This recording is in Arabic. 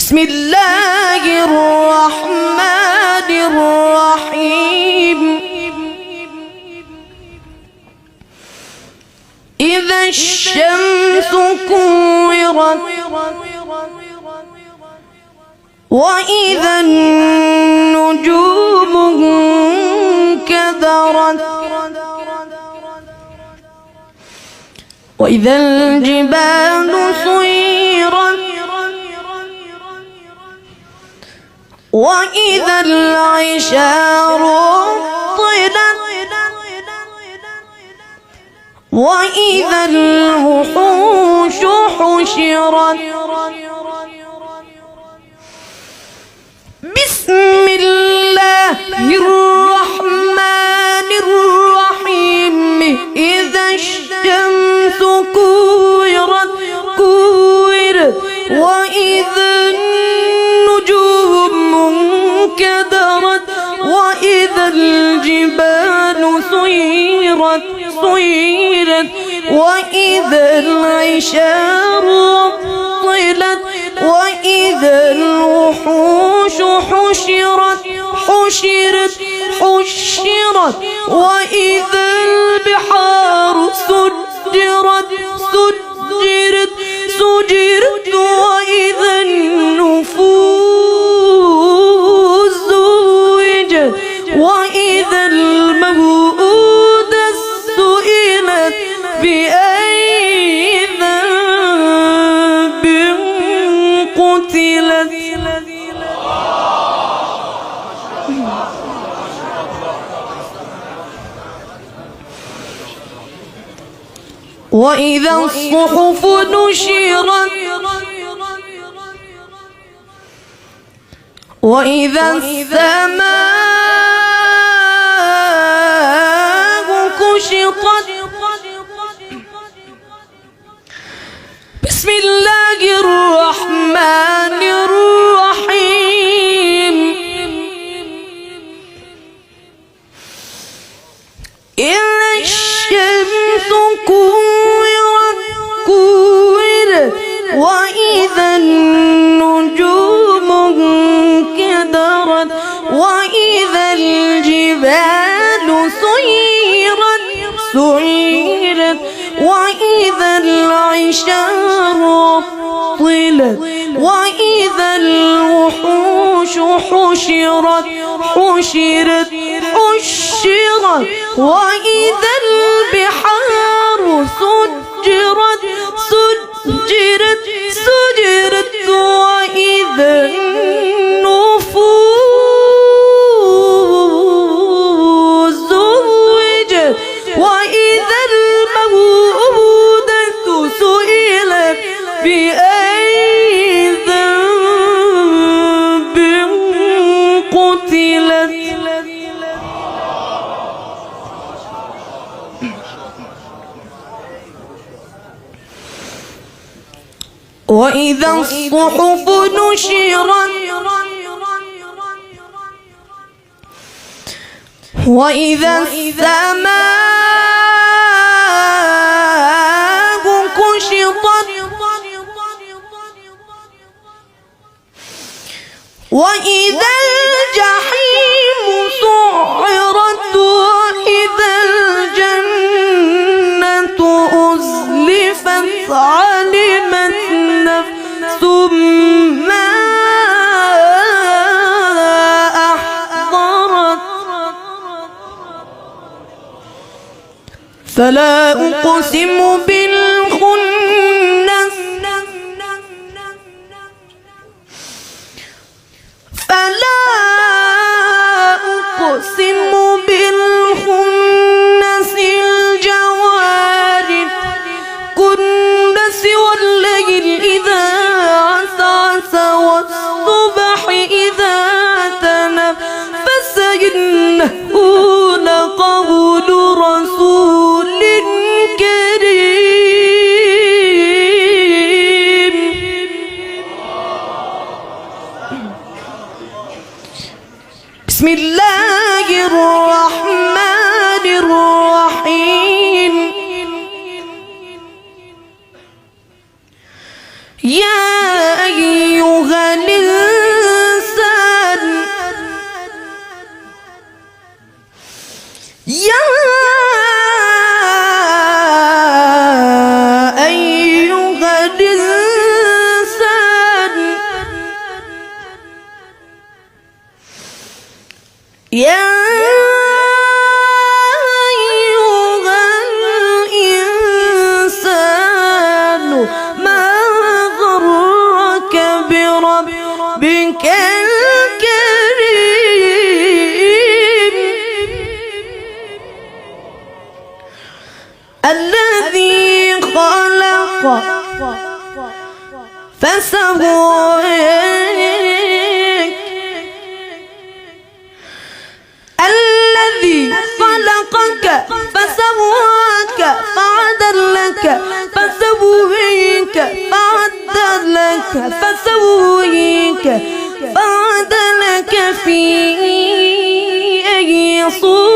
بسم الله الرحمن الرحيم. إذا الشمس كورت وإذا النجوم انكدرت وإذا الجبال سيرت وإذا العشار عطلت وإذا الوحوش حشرت. بسم الله الرحمن الرحيم. إذا الشمس كورت وإذا النجوم انكدرت وإذا الجبال سيرت وإذا العشار عطلت وإذا الوحوش حشرت وإذا البحار سجرت وإذا النفوس زوجت وإذا الموءودة سئلت بأي ذنب قتلت. وإذا الصحف نشرت وإذا السماء كشطت. بسم الله الرحمن الرحيم. إذا الشمس كورت وإذا النجوم انكدرت وإذا الجبال سيرت وإذا العشار عطلت وإذا الوحوش حشرت وإذا البحار سجرت وإذا النفوس زوجت وإذا الموءودة سئلت بأي ذنب قتلت. وإذا الصحف نشرت وإذا السماء كشطت وإذا الجحيم سعرت وإذا الجنة أزلفت علمت نفس ما أحضرت. فلا أقسم بالخنس فلا أقسم بالخنس الجوار الكنس والليل إذا عسعس والصبح إذا تنفس إنه لقول رسول كريم. بسم الله الرحمن الرحيم. يا أيها يا أيها الإنسان ما غرك بربك الكريم الذي خلق فسواك الذي خلقك فسواك فعدلك فسويك فعدلك فسويك فعدلك في أي صورة